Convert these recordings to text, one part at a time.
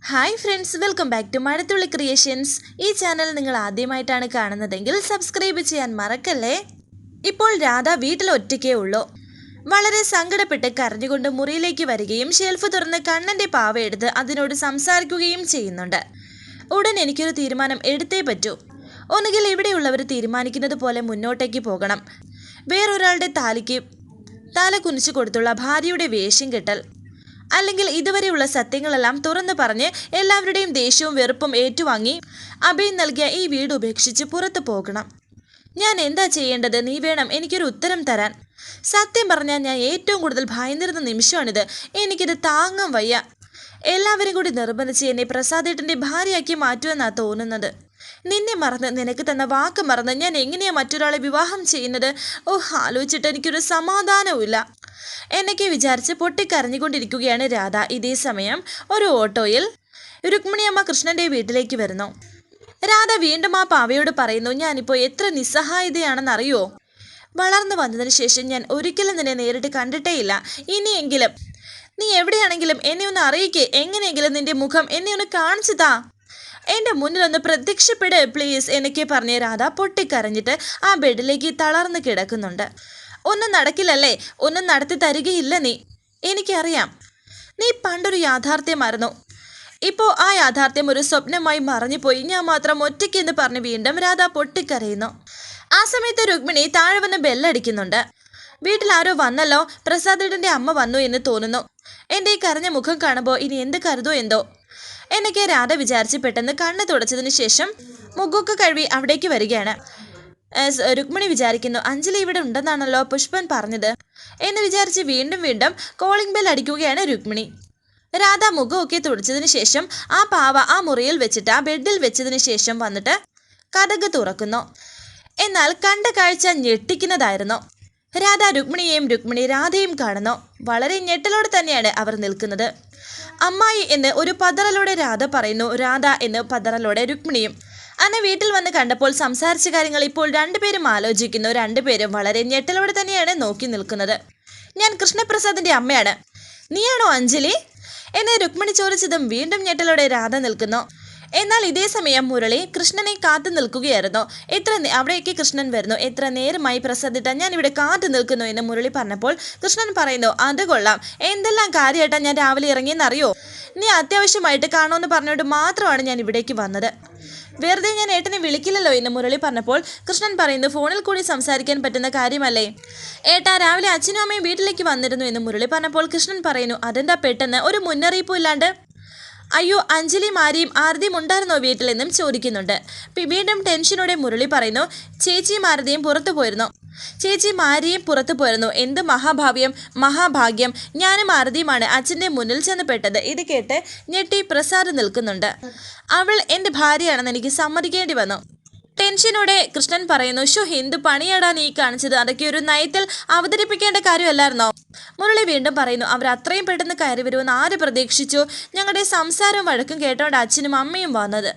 Hi friends, welcome back to Mazhathulli creations. ഈ channel നിങ്ങൾ ആദ്യമായിട്ടാണ് കാണുന്നതെങ്കിൽ സബ്സ്ക്രൈബ് ചെയ്യാൻ മറക്കല്ലേ. ഇപ്പോൾ രാധ വീട്ടിൽ ഒറ്റയ്ക്കേ ഉള്ളൂ. വളരെ സങ്കടപ്പെട്ട് കരഞ്ഞുകൊണ്ട് മുറിയിലേക്ക് വരികയും ഷെൽഫ് തുറന്ന് കണ്ണൻ്റെ പാവ എടുത്ത് അതിനോട് സംസാരിക്കുകയും ചെയ്യുന്നുണ്ട്. ഉടൻ എനിക്കൊരു തീരുമാനം എടുത്തേ പറ്റൂ. ഒന്നുകിൽ ഇവിടെയുള്ളവർ തീരുമാനിക്കുന്നത് പോലെ മുന്നോട്ടേക്ക് പോകണം. വേറൊരാളുടെ തല കുനിച്ചു കൊടുത്തുള്ള ഭാര്യയുടെ വേഷം കെട്ടൽ, അല്ലെങ്കിൽ ഇതുവരെയുള്ള സത്യങ്ങളെല്ലാം തുറന്നു പറഞ്ഞ് എല്ലാവരുടെയും ദേഷ്യവും വെറുപ്പും ഏറ്റുവാങ്ങി അഭയം നൽകിയ ഈ വീട് ഉപേക്ഷിച്ച് പുറത്തു പോകണം. ഞാൻ എന്താ ചെയ്യേണ്ടത്? നീ വേണം എനിക്കൊരു ഉത്തരം തരാൻ. സത്യം പറഞ്ഞാൽ ഞാൻ ഏറ്റവും കൂടുതൽ ഭയന്നിരുന്ന നിമിഷമാണിത്. എനിക്കിത് താങ്ങാൻ വയ്യ. എല്ലാവരും കൂടി നിർബന്ധിച്ച് എന്നെ പ്രസാദേട്ടൻ്റെ ഭാര്യയാക്കി മാറ്റുമെന്നാ തോന്നുന്നത്. നിന്നെ മറന്ന്, നിനക്ക് തന്ന വാക്ക് മറന്ന് ഞാൻ എങ്ങനെയാ മറ്റൊരാളെ വിവാഹം ചെയ്യുന്നത്? ആലോചിച്ചിട്ട് എനിക്കൊരു സമാധാനവുമില്ല എന്നൊക്കെ വിചാരിച്ച് പൊട്ടിക്കരഞ്ഞുകൊണ്ടിരിക്കുകയാണ് രാധ. ഇതേ സമയം ഒരു ഓട്ടോയിൽ രുക്മിണിയമ്മ കൃഷ്ണൻ്റെ വീട്ടിലേക്ക് വരുന്നു. രാധ വീണ്ടും ആ പാവയോട് പറയുന്നു, ഞാനിപ്പോൾ എത്ര നിസ്സഹായതയാണെന്നറിയോ? വളർന്നു വന്നതിന് ശേഷം ഞാൻ ഒരിക്കലും നിന്നെ നേരിട്ട് കണ്ടിട്ടേയില്ല. ഇനിയെങ്കിലും നീ എവിടെയാണെങ്കിലും എന്നെ ഒന്ന് അറിയിക്കേ. എങ്ങനെയെങ്കിലും നിന്റെ മുഖം എന്നെ ഒന്ന് കാണിച്ചു താ. എൻ്റെ മുന്നിലൊന്ന് പ്രത്യക്ഷപ്പെട് പ്ലീസ് എന്നൊക്കെ പറഞ്ഞ് രാധ പൊട്ടിക്കരഞ്ഞിട്ട് ആ ബെഡിലേക്ക് തളർന്ന് കിടക്കുന്നുണ്ട്. ഒന്നും നടക്കില്ലല്ലേ? ഒന്നും നടത്തി തരികയില്ല നീ. എനിക്കറിയാം, നീ പണ്ടൊരു യാഥാർത്ഥ്യമായിരുന്നു. ഇപ്പോൾ ആ യാഥാർത്ഥ്യം ഒരു സ്വപ്നമായി മറഞ്ഞുപോയി. ഞാൻ മാത്രം ഒറ്റയ്ക്കെന്ന് പറഞ്ഞ് വീണ്ടും രാധ പൊട്ടിക്കരയുന്നു. ആ സമയത്ത് രുക്മിണി താഴെ വന്ന് ബെല്ലടിക്കുന്നുണ്ട്. വീട്ടിൽ ആരോ വന്നല്ലോ. പ്രസാദേട്ടൻ്റെ അമ്മ വന്നു എന്ന് തോന്നുന്നു. എൻ്റെ ഈ കരഞ്ഞ മുഖം കാണുമ്പോൾ ഇനി എന്ത് കരുതോ എന്തോ എന്നൊക്കെ രാധ വിചാരിച്ച് പെട്ടെന്ന് കണ്ണ് തുടച്ചതിന് ശേഷം മുഖമൊക്കെ കഴുകി അവിടേക്ക് വരികയാണ്. രുക്മിണി വിചാരിക്കുന്നു, അഞ്ജലി ഇവിടെ ഉണ്ടെന്നാണല്ലോ പുഷ്പൻ പറഞ്ഞത് എന്ന് വിചാരിച്ച് വീണ്ടും വീണ്ടും കോളിംഗ് ബെൽ അടിക്കുകയാണ് രുക്മിണി. രാധ മുഖമൊക്കെ തുടച്ചതിന് ശേഷം ആ പാവ ആ മുറിയിൽ വെച്ചിട്ട് ആ ബെഡിൽ വെച്ചതിന് ശേഷം വന്നിട്ട് കതക് തുറക്കുന്നു. എന്നാൽ കണ്ട കാഴ്ച ഞെട്ടിക്കുന്നതായിരുന്നു. രാധ രുക്മിണിയെയും രുക്മിണി രാധയും കാണുന്നു. വളരെ ഞെട്ടലോടെ തന്നെയാണ് അവർ നിൽക്കുന്നത്. അമ്മായി എന്ന് ഒരു പതറലോടെ രാധ പറയുന്നു, രാധ എന്ന് പതറലോടെ രുക്മിണിയും. അന്ന് വീട്ടിൽ വന്ന് കണ്ടപ്പോൾ സംസാരിച്ച കാര്യങ്ങൾ ഇപ്പോൾ രണ്ടുപേരും ആലോചിക്കുന്നു. രണ്ടുപേരും വളരെ ഞെട്ടലോടെ തന്നെയാണ് നോക്കി നിൽക്കുന്നത്. ഞാൻ കൃഷ്ണപ്രസാദിൻ്റെ അമ്മയാണ്. നീയാണോ അഞ്ജലി എന്ന് രുക്മിണി ചോദിച്ചതും വീണ്ടും ഞെട്ടലോടെ രാധ നിൽക്കുന്നു. എന്നാൽ ഇതേ സമയം മുരളി കൃഷ്ണനെ കാത്തു നിൽക്കുകയായിരുന്നു. അവിടേക്ക് കൃഷ്ണൻ വരുന്നു. എത്ര നേരമായി പ്രസാദിട്ട ഞാൻ ഇവിടെ കാത്തു നിൽക്കുന്നു എന്ന് മുരളി പറഞ്ഞപ്പോൾ കൃഷ്ണൻ പറയുന്നു, അത് കൊള്ളാം, എന്തെല്ലാം കാര്യമായിട്ടാ ഞാൻ രാവിലെ ഇറങ്ങിയെന്നറിയോ? നീ അത്യാവശ്യമായിട്ട് കാണുമെന്ന് പറഞ്ഞുകൊണ്ട് മാത്രമാണ് ഞാൻ ഇവിടേക്ക് വന്നത്. വെറുതെ ഞാൻ ഏട്ടനെ വിളിക്കില്ലല്ലോ എന്ന് മുരളി പറഞ്ഞപ്പോൾ കൃഷ്ണൻ പറയുന്നു, ഫോണിൽ കൂടി സംസാരിക്കാൻ പറ്റുന്ന കാര്യമല്ലേ ഏട്ടാ? രാവിലെ അച്ഛനും അമ്മയും വീട്ടിലേക്ക് വന്നിരുന്നു എന്ന് മുരളി പറഞ്ഞപ്പോൾ കൃഷ്ണൻ പറയുന്നു, അതെന്താ പെട്ടെന്ന് ഒരു മുന്നറിയിപ്പും ഇല്ലാണ്ട്? അയ്യോ, അഞ്ജലിയും ആരതിയും ഉണ്ടായിരുന്നോ വീട്ടിലെന്നും ചോദിക്കുന്നുണ്ട്. വീണ്ടും ടെൻഷനോടെ മുരളി പറയുന്നു, ചേച്ചിയും ആരതിയും പുറത്തു പോയിരുന്നു. ചേച്ചി മാരിയും പുറത്തു പോയിരുന്നു. എന്ത് മഹാഭാഗ്യം. ഞാനും ആരതിയുമാണ് അച്ഛൻ്റെ മുന്നിൽ ചെന്ന് പെട്ടത്. ഇത് കേട്ട് ഞെട്ടി പ്രസാദ് നിൽക്കുന്നുണ്ട്. അവൾ എൻ്റെ ഭാര്യയാണെന്ന് എനിക്ക് സമ്മതിക്കേണ്ടി വന്നു. ടെൻഷനോടെ കൃഷ്ണൻ പറയുന്നു, എന്ത് പണിയാടാ നീ കാണിച്ചത്? അതൊക്കെ ഒരു നയത്തിൽ അവതരിപ്പിക്കേണ്ട കാര്യമല്ലായിരുന്നോ? മുരളി വീണ്ടും പറയുന്നു, അവർ അത്രയും പെട്ടെന്ന് കയറി വരുമെന്ന് ആര് പ്രതീക്ഷിച്ചു? ഞങ്ങളുടെ സംസാരവും വഴക്കും കേട്ടോണ്ട് അച്ഛനും അമ്മയും വന്നത്.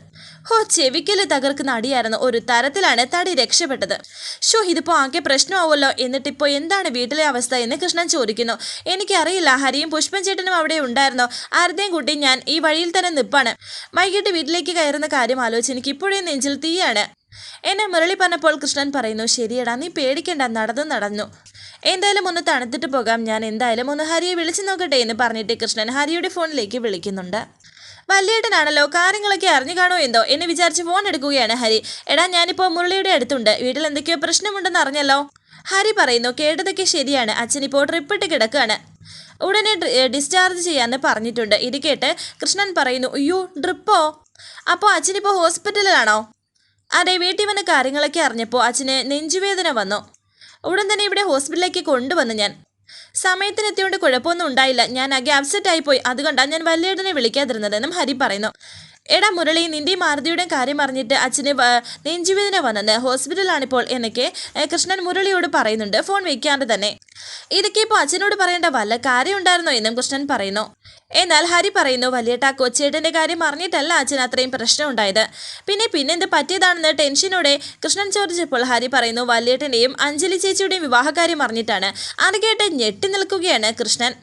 ചെവിക്കല് തകർക്കുന്ന അടിയായിരുന്നു. ഒരു തരത്തിലാണ് തടി രക്ഷപ്പെട്ടത്. ഇതിപ്പോൾ ആകെ പ്രശ്നമാവുമല്ലോ. എന്നിട്ടിപ്പോൾ എന്താണ് വീട്ടിലെ അവസ്ഥ എന്ന് കൃഷ്ണൻ ചോദിക്കുന്നു. എനിക്കറിയില്ല, ഹരിയും പുഷ്പൻ ചേട്ടനും അവിടെ ഉണ്ടായിരുന്നോ? ആരുടെയും കൂട്ടി ഞാൻ ഈ വഴിയിൽ തന്നെ നിൽപ്പാണ്. വൈകിട്ട് വീട്ടിലേക്ക് കയറുന്ന കാര്യം ആലോചിച്ച് എനിക്ക് ഇപ്പോഴേ നെഞ്ചിൽ തീയാണ് എന്നെ മുരളി പറഞ്ഞപ്പോൾ കൃഷ്ണൻ പറയുന്നു, ശരിയടാ, നീ പേടിക്കണ്ട, നടന്നു. എന്തായാലും ഒന്ന് തണുത്തിട്ട് പോകാം. ഞാൻ എന്തായാലും ഒന്ന് ഹരിയെ വിളിച്ചു നോക്കട്ടെ എന്ന് പറഞ്ഞിട്ട് കൃഷ്ണൻ ഹരിയുടെ ഫോണിലേക്ക് വിളിക്കുന്നുണ്ട്. വല്യേട്ടനാണല്ലോ, കാര്യങ്ങളൊക്കെ അറിഞ്ഞു കാണോ എന്തോ എന്ന് വിചാരിച്ച് ഫോൺ എടുക്കുകയാണ് ഹരി. എടാ, ഞാനിപ്പോൾ മുരളിയുടെ അടുത്തുണ്ട്. വീട്ടിൽ എന്തൊക്കെയോ പ്രശ്നമുണ്ടെന്ന് അറിഞ്ഞല്ലോ. ഹരി പറയുന്നു, കേട്ടതൊക്കെ ശരിയാണ്. അച്ഛനിപ്പോൾ ട്രിപ്പിട്ട് കിടക്കുകയാണ്. ഉടനെ ഡിസ്ചാർജ് ചെയ്യാമെന്ന് പറഞ്ഞിട്ടുണ്ട്. ഇത് കേട്ട് കൃഷ്ണൻ പറയുന്നു, അയ്യോ, ട്രിപ്പോ? അപ്പോൾ അച്ഛനിപ്പോൾ ഹോസ്പിറ്റലിലാണോ? അതെ, വീട്ടിൽ വന്ന കാര്യങ്ങളൊക്കെ അറിഞ്ഞപ്പോൾ അച്ഛന് നെഞ്ചുവേദന വന്നു. ഉടൻ തന്നെ ഇവിടെ ഹോസ്പിറ്റലിലേക്ക് കൊണ്ടുവന്നു. ഞാൻ സമയത്തിനെത്തിയോണ്ട് കുഴപ്പമൊന്നും ഉണ്ടായില്ല. ഞാൻ ആകെ അപ്സെറ്റ് ആയിപ്പോയി. അതുകൊണ്ടാണ് ഞാൻ വല്യേട്ടനെ വിളിക്കാതിരുന്നതെന്നും ഹരി പറയുന്നു. എടാ മുരളി, നിൻ്റെയും ആരതിയുടെയും കാര്യം പറഞ്ഞിട്ട് അച്ഛന് നെഞ്ചുവേദന വന്നെന്ന് ഹോസ്പിറ്റലാണിപ്പോൾ എന്നൊക്കെ കൃഷ്ണൻ മുരളിയോട് പറയുന്നുണ്ട് ഫോൺ വയ്ക്കാണ്ട് തന്നെ. ഇതൊക്കെ ഇപ്പോൾ അച്ഛനോട് പറയേണ്ട വല്ല കാര്യം ഉണ്ടായിരുന്നോ എന്നും കൃഷ്ണൻ പറയുന്നു. എന്നാൽ ഹരി പറയുന്നു, വല്യേട്ടാ, കൊച്ചേട്ടൻ്റെ കാര്യം അറിഞ്ഞിട്ടല്ല അച്ഛൻ അത്രയും പ്രശ്നം ഉണ്ടായത്. പിന്നെന്ത് പറ്റിയതാണെന്ന് ടെൻഷനോടെ കൃഷ്ണൻ ചോദിച്ചപ്പോൾ ഹരി പറയുന്നു, വല്യേട്ടൻ്റെയും അഞ്ജലി ചേച്ചിയുടെയും വിവാഹകാര്യം അറിഞ്ഞിട്ടാണ്. അത് കേട്ട് ഞെട്ടി നിൽക്കുകയാണ് കൃഷ്ണൻ.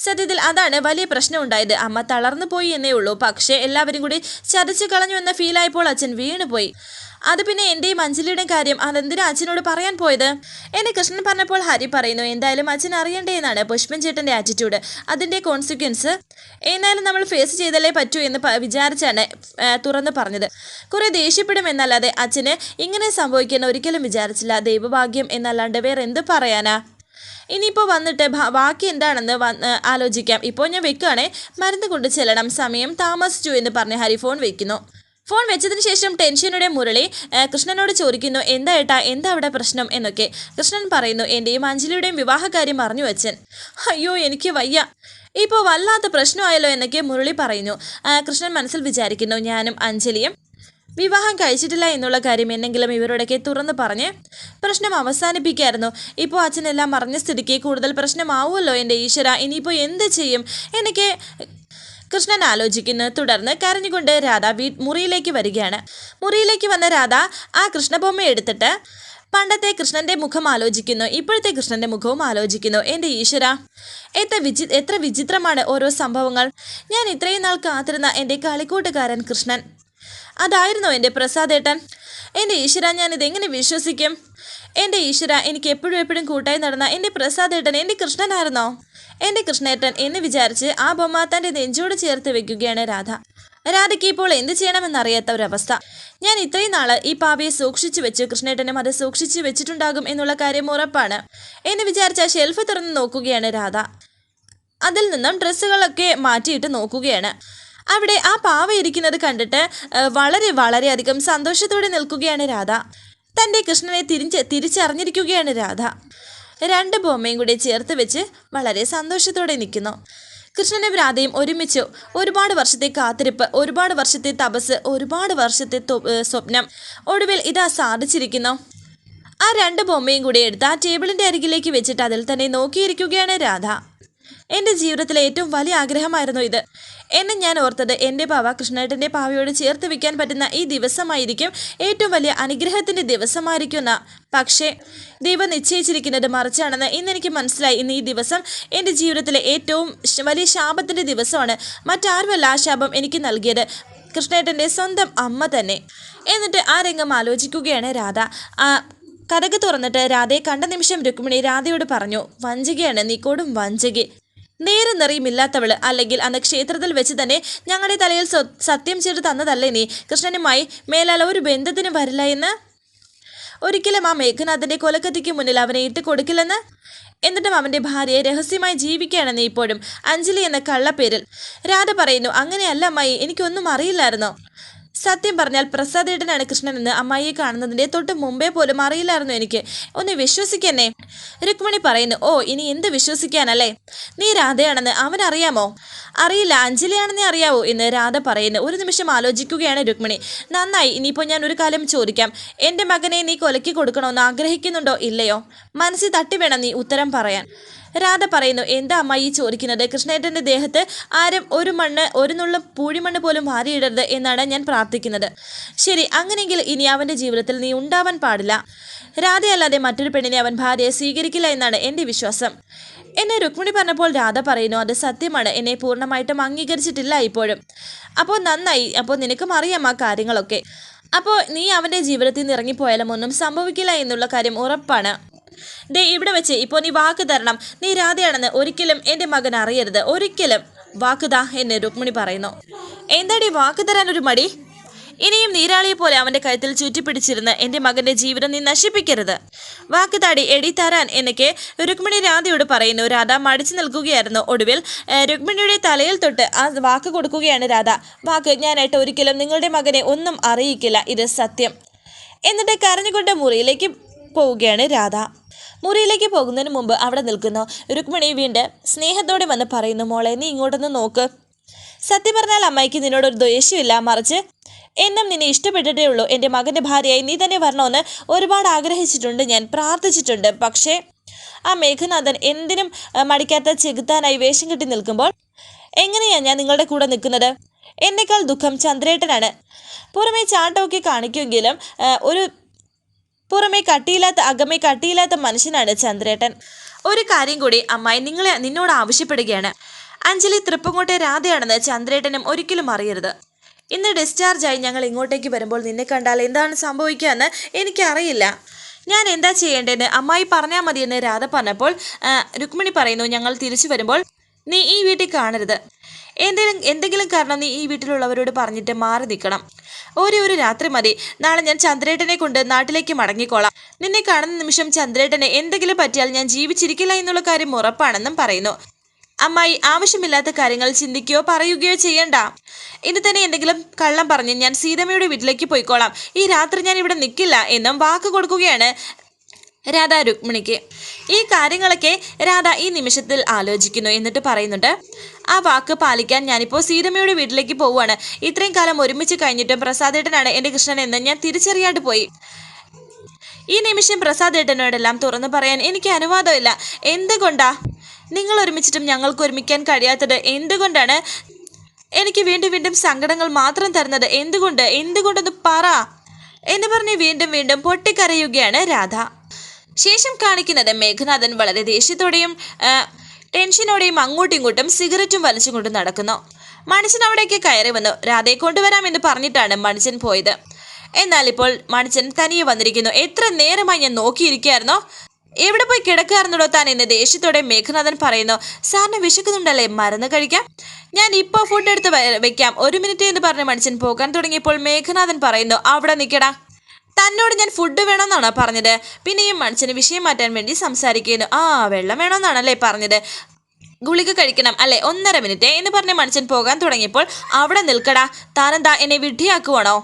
സത്യത്തിൽ അതാണ് വലിയ പ്രശ്നം ഉണ്ടായത്. അമ്മ തളർന്നു പോയി എന്നേ ഉള്ളൂ. പക്ഷേ എല്ലാവരും കൂടി ചതച്ചു കളഞ്ഞു എന്ന ഫീലായപ്പോൾ അച്ഛൻ വീണുപോയി. അത് പിന്നെ എൻ്റെയും അഞ്ജലിയുടെയും കാര്യം അതെന്തിനാ അച്ഛനോട് പറയാൻ പോയത് എന്നെ കൃഷ്ണൻ പറഞ്ഞപ്പോൾ ഹരി പറയുന്നു, എന്തായാലും അച്ഛൻ അറിയണ്ടേ എന്നാണ് പുഷ്പൻ ചേട്ടൻ്റെ ആറ്റിറ്റ്യൂഡ്. അതിൻ്റെ കോൺസിക്വൻസ് എന്നാലും നമ്മൾ ഫേസ് ചെയ്തല്ലേ പറ്റൂ എന്ന് വിചാരിച്ചാണ് തുറന്ന് പറഞ്ഞത്. കുറേ ദേഷ്യപ്പെടുമെന്നല്ലാതെ അച്ഛന് ഇങ്ങനെ സംഭവിക്കുമെന്ന് ഒരിക്കലും വിചാരിച്ചില്ല. ദൈവഭാഗ്യം എന്നല്ലാണ്ട് വേറെ എന്ത് പറയാനാ. ഇനിയിപ്പോൾ വന്നിട്ട് ബാക്കി എന്താണെന്ന് ആലോചിക്കാം. ഇപ്പോൾ ഞാൻ വെക്കുകയാണേ, മരുന്ന് കൊണ്ട് ചെല്ലണം, സമയം താമസിച്ചു എന്ന് പറഞ്ഞ് ഹരി ഫോൺ വയ്ക്കുന്നു. ഫോൺ വെച്ചതിന് ശേഷം ടെൻഷനുടെ മുരളി കൃഷ്ണനോട് ചോദിക്കുന്നു, എന്താ ഏട്ടാ, എന്താ അവിടെ പ്രശ്നം എന്നൊക്കെ. കൃഷ്ണൻ പറയുന്നു, എൻ്റെയും അഞ്ജലിയുടെയും വിവാഹകാര്യം അറിഞ്ഞു അച്ഛൻ. അയ്യോ എനിക്ക് വയ്യ, ഇപ്പോൾ വല്ലാത്ത പ്രശ്നമായല്ലോ എന്നൊക്കെ മുരളി പറയുന്നു. കൃഷ്ണൻ മനസ്സിൽ വിചാരിക്കുന്നു, ഞാനും അഞ്ജലിയും വിവാഹം കഴിച്ചിട്ടില്ല എന്നുള്ള കാര്യം എന്നെങ്കിലും ഇവരോടൊക്കെ തുറന്ന് പറഞ്ഞ് പ്രശ്നം അവസാനിപ്പിക്കായിരുന്നു. ഇപ്പോൾ അച്ഛനെല്ലാം അറിഞ്ഞ സ്ഥിതിക്ക് കൂടുതൽ പ്രശ്നമാവുമല്ലോ എൻ്റെ ഈശ്വര, ഇനിയിപ്പോൾ എന്ത് ചെയ്യും എനിക്ക് കൃഷ്ണൻ ആലോചിക്കുന്നു. തുടർന്ന് കരഞ്ഞുകൊണ്ട് രാധ മുറിയിലേക്ക് വരികയാണ്. മുറിയിലേക്ക് വന്ന രാധ ആ കൃഷ്ണബൊമ്മ എടുത്തിട്ട് പണ്ടത്തെ കൃഷ്ണന്റെ മുഖം ആലോചിക്കുന്നു, ഇപ്പോഴത്തെ കൃഷ്ണന്റെ മുഖവും ആലോചിക്കുന്നു. എൻ്റെ ഈശ്വര, എത്ര വിചിത്രമാണ് ഓരോ സംഭവങ്ങൾ. ഞാൻ ഇത്രയും നാൾ കാത്തിരുന്ന എൻ്റെ കളിക്കൂട്ടുകാരൻ കൃഷ്ണൻ, അതായിരുന്നോ എൻ്റെ പ്രസാദേട്ടൻ? എൻ്റെ ഈശ്വര, ഞാനിതെങ്ങനെ വിശ്വസിക്കും? എൻ്റെ ഈശ്വര, എനിക്ക് എപ്പോഴും കൂട്ടായി നടന്ന എൻ്റെ പ്രസാദേട്ടൻ എൻ്റെ കൃഷ്ണനായിരുന്നോ? എൻ്റെ കൃഷ്ണേട്ടൻ എന്ന് വിചാരിച്ച് ആ ബൊമ്മ തൻ്റെ നെഞ്ചോട് ചേർത്ത് വെക്കുകയാണ് രാധ. രാധയ്ക്ക് ഇപ്പോൾ എന്ത് ചെയ്യണമെന്നറിയാത്ത ഒരവസ്ഥ. ഞാൻ ഇത്രയും നാൾ ഈ പാവയെ സൂക്ഷിച്ചു വെച്ചു, കൃഷ്ണേട്ടനും അത് സൂക്ഷിച്ചു വെച്ചിട്ടുണ്ടാകും എന്നുള്ള കാര്യം ഉറപ്പാണ് എന്ന് വിചാരിച്ച ഷെൽഫ് തുറന്ന് നോക്കുകയാണ് രാധ. അതിൽ നിന്നും ഡ്രസ്സുകളൊക്കെ മാറ്റിയിട്ട് നോക്കുകയാണ്. അവിടെ ആ പാവ ഇരിക്കുന്നത് കണ്ടിട്ട് വളരെയധികം സന്തോഷത്തോടെ നിൽക്കുകയാണ് രാധ. തൻ്റെ കൃഷ്ണനെ തിരിച്ചറിഞ്ഞിരിക്കുകയാണ് രാധ. രണ്ട് ബൊമ്മയും കൂടി ചേർത്ത് വെച്ച് വളരെ സന്തോഷത്തോടെ നിൽക്കുന്നു. കൃഷ്ണനും രാധയും ഒരുമിച്ചു. ഒരുപാട് വർഷത്തെ കാത്തിരിപ്പ്, ഒരുപാട് വർഷത്തെ തപസ്, ഒരുപാട് വർഷത്തെ സ്വപ്നം ഒടുവിൽ ഇതാ സാധിച്ചിരിക്കുന്നു. ആ രണ്ട് ബൊമ്മയും കൂടി എടുത്ത് ആ ടേബിളിൻ്റെ അരികിലേക്ക് വെച്ചിട്ട് അതിൽ തന്നെ നോക്കിയിരിക്കുകയാണ് രാധ. എൻ്റെ ജീവിതത്തിലെ ഏറ്റവും വലിയ ആഗ്രഹമായിരുന്നു ഇത് എന്ന് ഞാൻ ഓർത്തത്. എൻ്റെ പാവ കൃഷ്ണേട്ടൻ്റെ പാവയോട് ചേർത്ത് വെക്കാൻ പറ്റുന്ന ഈ ദിവസമായിരിക്കും ഏറ്റവും വലിയ അനുഗ്രഹത്തിൻ്റെ ദിവസമായിരിക്കുന്ന. പക്ഷേ ദൈവം നിശ്ചയിച്ചിരിക്കുന്നത് മറിച്ചാണെന്ന് ഇന്നെനിക്ക് മനസ്സിലായി. ഇന്ന് ഈ ദിവസം എൻ്റെ ജീവിതത്തിലെ ഏറ്റവും വലിയ ശാപത്തിൻ്റെ ദിവസമാണ്. മറ്റാരുമല്ല ആ ശാപം എനിക്ക് നൽകിയത്, കൃഷ്ണേട്ടൻ്റെ സ്വന്തം അമ്മ തന്നെ. എന്നിട്ട് ആ രംഗം ആലോചിക്കുകയാണ് രാധ. കഥക് തുറന്നിട്ട് രാധയെ കണ്ട നിമിഷം രുക്മിണി രാധയോട് പറഞ്ഞു, വഞ്ചകയാണ് നീ, കൊടും വഞ്ചകി, നേരെ നിറയുമില്ലാത്തവള്. അല്ലെങ്കിൽ അന്ന് ക്ഷേത്രത്തിൽ വെച്ച് തന്നെ ഞങ്ങളുടെ തലയിൽ സത്യം ചെയ്ത് തന്നതല്ലേ നീ, കൃഷ്ണനുമായി മേലാൽ ഒരു ബന്ധത്തിന് വരില്ല എന്ന്? ഒരിക്കലും ആ മേഘനാഥൻ്റെ കൊലക്കത്തിക്ക് മുന്നിൽ അവനെ ഇട്ട് കൊടുക്കില്ലെന്ന്? എന്നിട്ടും അവൻ്റെ ഭാര്യയെ രഹസ്യമായി ജീവിക്കുകയാണ് നീ ഇപ്പോഴും, അഞ്ജലി എന്ന കള്ളപ്പേരിൽ. രാധ പറയുന്നു, അങ്ങനെയല്ല അമ്മായി, എനിക്കൊന്നും അറിയില്ലായിരുന്നോ? സത്യം പറഞ്ഞാൽ പ്രസാദേട്ടനാണ് കൃഷ്ണനെന്ന് അമ്മായിയെ കാണുന്നതിൻ്റെ തൊട്ട് മുമ്പേ പോലും അറിയില്ലായിരുന്നു എനിക്ക്. ഒന്ന് വിശ്വസിക്കന്നെ. രുക്മിണി പറയുന്നു, ഓ ഇനി എന്ത് വിശ്വസിക്കാനല്ലേ? നീ രാധയാണെന്ന് അവനറിയാമോ? അറിയില്ല, അഞ്ജലിയാണെന്നേ അറിയാവൂ എന്ന് രാധ പറയുന്നു. ഒരു നിമിഷം ആലോചിക്കുകയാണ് രുക്മിണി. നന്നായി, ഇനിയിപ്പോൾ ഞാൻ ഒരു കാര്യം ചോദിക്കാം. എൻ്റെ മകനെ നീ കൊലക്കി കൊടുക്കണമെന്ന് ആഗ്രഹിക്കുന്നുണ്ടോ ഇല്ലയോ? മനസ്സിൽ തട്ടി വേണം നീ ഉത്തരം പറയാൻ. രാധ പറയുന്നു, എന്താ അമ്മായി ചോദിക്കുന്നത്? കൃഷ്ണേട്ടൻ്റെ ദേഹത്ത് ആരും ഒരു നുള്ളും പൂഴിമണ്ണ് പോലും വാരിയിടരുത് എന്നാണ് ഞാൻ പ്രാർത്ഥിക്കുന്നത്. ശരി, അങ്ങനെയെങ്കിൽ ഇനി അവൻ്റെ ജീവിതത്തിൽ നീ ഉണ്ടാവാൻ പാടില്ല. രാധയല്ലാതെ മറ്റൊരു പെണ്ണിനെ അവൻ ഭാര്യയെ സ്വീകരിക്കില്ല എന്നാണ് എൻ്റെ വിശ്വാസം എന്നെ രുക്മിണി പറഞ്ഞപ്പോൾ രാധ പറയുന്നു, അത് സത്യമാണ്, എന്നെ പൂർണ്ണമായിട്ടും അംഗീകരിച്ചിട്ടില്ല ഇപ്പോഴും. അപ്പോൾ നന്നായി, അപ്പോൾ നിനക്കും അറിയാം ആ കാര്യങ്ങളൊക്കെ. അപ്പോൾ നീ അവൻ്റെ ജീവിതത്തിൽ നിന്ന് ഇറങ്ങിപ്പോയാലും ഒന്നും സംഭവിക്കില്ല എന്നുള്ള കാര്യം ഉറപ്പാണ്. ദേ ഇവിടെ വെച്ച് ഇപ്പോൾ നീ വാക്ക് തരണം, നീ രാധയാണെന്ന് ഒരിക്കലും എൻ്റെ മകൻ അറിയരുത്, ഒരിക്കലും. വാക്കുതാ എന്ന് രുക്മിണി പറയുന്നു. എന്താടി വാക്ക് തരാനൊരു മടി? ഇനിയും നീരാളിയെ പോലെ അവൻ്റെ കഴുത്തിൽ ചുറ്റിപ്പിടിച്ചിരുന്ന് എൻ്റെ മകൻ്റെ ജീവിതം നീ നശിപ്പിക്കരുത്. വാക്ക് താടി എടി തരാൻ എന്നൊക്കെ രുക്മിണി രാധയോട് പറയുന്നു. രാധ മടിച്ചു നിൽക്കുകയായിരുന്നു. ഒടുവിൽ രുക്മിണിയുടെ തലയിൽ തൊട്ട് ആ വാക്ക് കൊടുക്കുകയാണ് രാധ. വാക്ക്, ഞാനായിട്ട് ഒരിക്കലും നിങ്ങളുടെ മകനെ ഒന്നും അറിയിക്കില്ല, ഇത് സത്യം. എന്നിട്ട് കരഞ്ഞുകൊണ്ട് മുറിയിലേക്ക് പോവുകയാണ് രാധ. മുറിയിലേക്ക് പോകുന്നതിന് മുമ്പ് അവിടെ നിൽക്കുന്നു രുക്മിണി വീണ്ടും സ്നേഹത്തോടെ വന്ന് പറയുന്നു, മോളെ നീ ഇങ്ങോട്ടൊന്ന് നോക്ക്. സത്യം പറഞ്ഞാൽ അമ്മായിക്ക് നിന്നോടൊരു ദേഷ്യമില്ല, മറിച്ച് എന്നും നിന്നെ ഇഷ്ടപ്പെട്ടിട്ടേ ഉള്ളൂ. എൻ്റെ മകൻ്റെ ഭാര്യയായി നീ തന്നെ വരണമെന്ന് ഒരുപാട് ആഗ്രഹിച്ചിട്ടുണ്ട്, ഞാൻ പ്രാർത്ഥിച്ചിട്ടുണ്ട്. പക്ഷേ ആ മേഘനാഥൻ എന്തിനും മടിക്കാത്ത ചെകുത്താനായി വേഷം കെട്ടി നിൽക്കുമ്പോൾ എങ്ങനെയാണ് ഞാൻ നിങ്ങളുടെ കൂടെ നിൽക്കുന്നത്? എന്നേക്കാൾ ദുഃഖം ചന്ദ്രേട്ടനാണ്. പുറമേ ചാട്ടമൊക്കെ കാണിക്കുമെങ്കിലും പുറമേ കട്ടിയില്ലാത്ത അകമേ കട്ടിയില്ലാത്ത മനുഷ്യനാണ് ചന്ദ്രേട്ടൻ. ഒരു കാര്യം കൂടി അമ്മായി നിന്നോട് ആവശ്യപ്പെടുകയാണ്. അഞ്ജലി തൃപ്പങ്ങോട്ടെ രാധയാണെന്ന് ചന്ദ്രേട്ടനും ഒരിക്കലും അറിയരുത്. ഇന്ന് ഡിസ്ചാർജായി ഞങ്ങൾ ഇങ്ങോട്ടേക്ക് വരുമ്പോൾ നിന്നെ കണ്ടാൽ എന്താണ് സംഭവിക്കുക എന്ന് എനിക്കറിയില്ല. ഞാൻ എന്താ ചെയ്യേണ്ടതെന്ന് അമ്മായി പറഞ്ഞാൽ മതിയെന്ന് രാധ പറഞ്ഞപ്പോൾ രുക്മിണി പറയുന്നു, ഞങ്ങൾ തിരിച്ചു വരുമ്പോൾ നീ ഈ വീട്ടിൽ കാണരുത്. എന്തെങ്കിലും കാരണം നീ ഈ വീട്ടിലുള്ളവരോട് പറഞ്ഞിട്ട് മാറി നിൽക്കണം. ഒരു രാത്രി മതി. നാളെ ഞാൻ ചന്ദ്രേട്ടനെ കൊണ്ട് നാട്ടിലേക്ക് മടങ്ങിക്കോളാം. നിന്നെ കാണുന്ന നിമിഷം ചന്ദ്രേട്ടനെ എന്തെങ്കിലും പറ്റിയാൽ ഞാൻ ജീവിച്ചിരിക്കില്ല എന്നുള്ള കാര്യം ഉറപ്പാണെന്നും പറയുന്നു. അമ്മായി ആവശ്യമില്ലാത്ത കാര്യങ്ങൾ ചിന്തിക്കുകയോ പറയുകയോ ചെയ്യണ്ട. ഇനി തന്നെ എന്തെങ്കിലും കള്ളം പറഞ്ഞ് ഞാൻ സീതമ്മയുടെ വീട്ടിലേക്ക് പോയിക്കോളാം. ഈ രാത്രി ഞാൻ ഇവിടെ നിൽക്കില്ല എന്നും വാക്ക് കൊടുക്കുകയാണ് രാധ രുക്മിണിക്ക്. ഈ കാര്യങ്ങളൊക്കെ രാധ ഈ നിമിഷത്തിൽ ആലോചിക്കുന്നു. എന്നിട്ട് പറയുന്നുണ്ട്, ആ വാക്ക് പാലിക്കാൻ ഞാനിപ്പോൾ സീതമ്മയുടെ വീട്ടിലേക്ക് പോവുകയാണ്. ഇത്രയും കാലം ഒരുമിച്ച് കഴിഞ്ഞിട്ടും പ്രസാദേട്ടനാണ് എൻ്റെ കൃഷ്ണൻ എന്ന് ഞാൻ തിരിച്ചറിയാണ്ട് പോയി. ഈ നിമിഷം പ്രസാദേട്ടനോടെല്ലാം തുറന്നു പറയാൻ എനിക്ക് അനുവാദമില്ല. എന്തുകൊണ്ടാ നിങ്ങൾ ഒരുമിച്ചിട്ടും ഞങ്ങൾക്ക് ഒരുമിക്കാൻ കഴിയാത്തത്? എന്തുകൊണ്ടാണ് എനിക്ക് വീണ്ടും വീണ്ടും സങ്കടങ്ങൾ മാത്രം തരുന്നത്? എന്തുകൊണ്ടെന്ന് പറ എന്ന് പറഞ്ഞ് വീണ്ടും വീണ്ടും പൊട്ടിക്കരയുകയാണ് രാധ. ശേഷം കാണിക്കുന്നത് മേഘനാഥൻ വളരെ ദേഷ്യത്തോടെയും ടെൻഷനോടെയും അങ്ങോട്ടും ഇങ്ങോട്ടും സിഗരറ്റും വലിച്ചുകൊണ്ട് നടക്കുന്നു. മണിച്ചൻ അവിടേക്ക് കയറി വന്നു. രാധയെ കൊണ്ടുവരാമെന്ന് പറഞ്ഞിട്ടാണ് മണിച്ചൻ പോയത്. എന്നാൽ ഇപ്പോൾ മണിച്ചൻ തനിയെ വന്നിരിക്കുന്നു. എത്ര നേരമായി ഞാൻ നോക്കിയിരിക്കുകയായിരുന്നോ? എവിടെ പോയി കിടക്കാറുണ്ടോ താൻ എന്ന് ദേഷ്യത്തോടെ മേഘനാഥൻ പറയുന്നു. സാറിന് വിശക്കുന്നുണ്ടല്ലേ? മരുന്ന് കഴിക്കാം, ഞാൻ ഇപ്പോൾ ഫുഡ് എടുത്ത് വെക്കാം, 1 മിനിറ്റ് എന്ന് പറഞ്ഞ് മണിച്ചൻ പോകാൻ തുടങ്ങിയപ്പോൾ മേഘനാഥൻ പറയുന്നു, അവിടെ നിൽക്കടാ, തന്നോട് ഞാൻ ഫുഡ് വേണമെന്നാണോ പറഞ്ഞത്? പിന്നെയും മനുഷ്യന് വിഷയം മാറ്റാൻ വേണ്ടി സംസാരിക്കുന്നു. വെള്ളം വേണമെന്നാണല്ലേ പറഞ്ഞത്? ഗുളിക കഴിക്കണം അല്ലേ? 1.5 മിനിറ്റ് എന്ന് പറഞ്ഞ് മനുഷ്യൻ പോകാൻ തുടങ്ങിയപ്പോൾ അവിടെ നിൽക്കടാ, താനെന്താ എന്നെ വിഡ്ഢിയാക്കുവാണോ?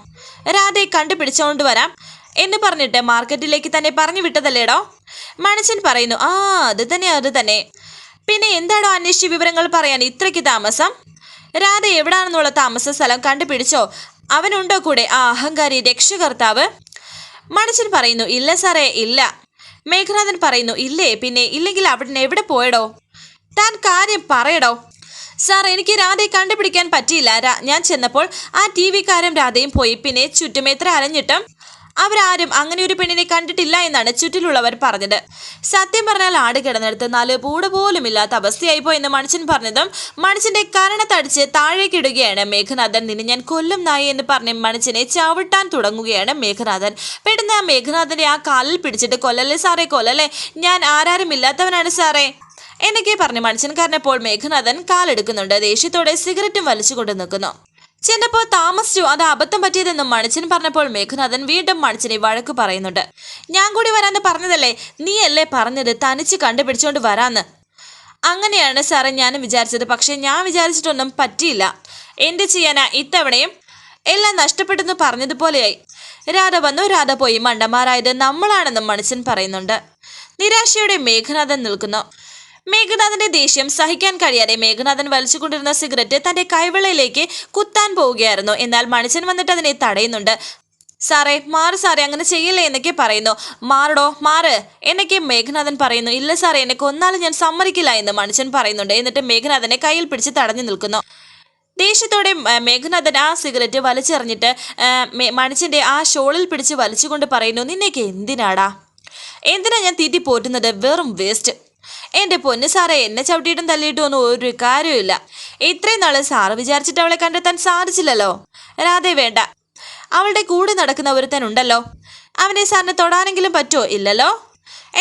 രാധയെ കണ്ടുപിടിച്ചോണ്ട് വരാം എന്ന് പറഞ്ഞിട്ട് മാർക്കറ്റിലേക്ക് തന്നെ പറഞ്ഞു വിട്ടതല്ലേടോ? മനുഷ്യൻ പറയുന്നു, അത് തന്നെ. പിന്നെ എന്താണോ അന്വേഷിച്ച് വിവരങ്ങൾ പറയാൻ ഇത്രയ്ക്ക് താമസം? രാധ എവിടാണെന്നുള്ള താമസ സ്ഥലം കണ്ടുപിടിച്ചോ? അവനുണ്ടോ കൂടെ ആ അഹങ്കാരി രക്ഷകർത്താവ്? മനുഷ്യൻ പറയുന്നു, ഇല്ല സാറേ, ഇല്ല. മേഘനാഥൻ പറയുന്നു, ഇല്ലേ? പിന്നെ ഇല്ലെങ്കിൽ അവിടെ എവിടെ പോയടോ? താൻ കാര്യം പറയടോ. സാർ, എനിക്ക് രാധയെ കണ്ടുപിടിക്കാൻ പറ്റിയില്ല. ഞാൻ ചെന്നപ്പോൾ ആ TV കാരും രാധയും പോയി. പിന്നെ ചുറ്റും എത്ര അലഞ്ഞിട്ടും അവരാരും അങ്ങനെ ഒരു പെണ്ണിനെ കണ്ടിട്ടില്ല എന്നാണ് ചുറ്റിലുള്ളവർ പറഞ്ഞത്. സത്യം പറഞ്ഞാൽ ആട് കിടന്നെടുത്ത് 4 പൂട് പോലും ഇല്ലാത്ത അവസ്ഥയായിപ്പോ എന്ന് മനുഷ്യൻ പറഞ്ഞതും മനുഷ്യന്റെ കരണത്തടിച്ച് താഴേക്കിടുകയാണ് മേഘനാഥൻ. നിന്നെ ഞാൻ കൊല്ലും നായി എന്ന് പറഞ്ഞ് മനുഷ്യനെ ചവിട്ടാൻ തുടങ്ങുകയാണ് മേഘനാഥൻ. പെട്ടെന്ന് ആ മേഘനാഥന്റെ ആ കാലിൽ പിടിച്ചിട്ട്, കൊല്ലല്ലേ സാറേ, കൊല്ലല്ലേ, ഞാൻ ആരാരും ഇല്ലാത്തവനാണ് സാറേ എന്നൊക്കെ പറഞ്ഞ് മനുഷ്യൻ കരഞ്ഞപ്പോൾ മേഘനാഥൻ കാലെടുക്കുന്നുണ്ട്. ദേഷ്യത്തോടെ സിഗരറ്റും വലിച്ചുകൊണ്ട് നിൽക്കുന്നു. ചെന്നപ്പോൾ താമസിച്ചു, അത് അബദ്ധം പറ്റിയതെന്നും മണിച്ചൻ പറഞ്ഞപ്പോൾ മേഘനാഥൻ വീണ്ടും മണിച്ചനെ വഴക്ക് പറയുന്നുണ്ട്. ഞാൻ കൂടി വരാന്ന് പറഞ്ഞതല്ലേ? നീയല്ലേ പറഞ്ഞത് തനിച്ച് കണ്ടുപിടിച്ചോണ്ട് വരാന്ന്? അങ്ങനെയാണ് സാറേ ഞാനും വിചാരിച്ചത്. പക്ഷെ ഞാൻ വിചാരിച്ചിട്ടൊന്നും പറ്റിയില്ല. എന്ത് ചെയ്യാനാ, ഇത്തവണയും എല്ലാം നഷ്ടപ്പെട്ടെന്ന് പറഞ്ഞതുപോലെയായി. രാധ വന്നു, രാധ പോയി. മണ്ടന്മാരായത് നമ്മളാണെന്നും മണിച്ചൻ പറയുന്നുണ്ട്. നിരാശയോടെ മേഘനാഥൻ നിൽക്കുന്നു. മേഘനാഥന്റെ ദേഷ്യം സഹിക്കാൻ കഴിയാതെ മേഘനാഥൻ വലിച്ചുകൊണ്ടിരുന്ന സിഗരറ്റ് തന്റെ കൈവെള്ളയിലേക്ക് കുത്താൻ പോവുകയായിരുന്നു. എന്നാൽ മണിച്ചൻ വന്നിട്ട് അതിനെ തടയുന്നുണ്ട്. സാറേ, മാറ് സാറേ, അങ്ങനെ ചെയ്യില്ലേ എന്നൊക്കെ പറയുന്നു. മാറടോ, മാറ് എന്നൊക്കെ മേഘനാഥൻ പറയുന്നു. ഇല്ല സാറേ, എന്നെ കൊന്നാലും ഞാൻ സമ്മതിക്കില്ല എന്ന് മണിച്ചൻ പറയുന്നുണ്ട്. എന്നിട്ട് മേഘനാഥനെ കയ്യിൽ പിടിച്ച് തടഞ്ഞു നിൽക്കുന്നു. ദേഷ്യത്തോടെ മേഘനാഥൻ ആ സിഗരറ്റ് വലിച്ചെറിഞ്ഞിട്ട് മണിച്ചന്റെ ആ ഷോളിൽ പിടിച്ച് വലിച്ചുകൊണ്ട് പറയുന്നു, നിന്നേക്ക് എന്തിനാ ഞാൻ തീറ്റി പോറ്റുന്നത്? വെറും വേസ്റ്റ്. എൻ്റെ പൊന്ന് സാറേ, എന്നെ ചവിട്ടിയിട്ടും തല്ലിയിട്ടും ഒന്നും ഒരു കാര്യമില്ല. ഇത്രയും നാളെ സാറ് വിചാരിച്ചിട്ട് അവളെ കണ്ടെത്താൻ സാധിച്ചില്ലല്ലോ. രാധേ വേണ്ട, അവളുടെ കൂടെ നടക്കുന്ന ഒരുത്തനുണ്ടല്ലോ, അവനെ സാറിന് തൊടാനെങ്കിലും പറ്റുമോ? ഇല്ലല്ലോ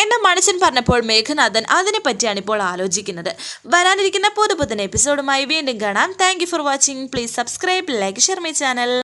എന്ന് മനുഷ്യൻ പറഞ്ഞപ്പോൾ മേഘനാഥൻ അതിനെ പറ്റിയാണ് ഇപ്പോൾ ആലോചിക്കുന്നത്. വരാനിരിക്കുന്ന പുതുപുത്തൻ എപ്പിസോഡുമായി വീണ്ടും കാണാം. Thank you for watching. Please subscribe, like, share my channel.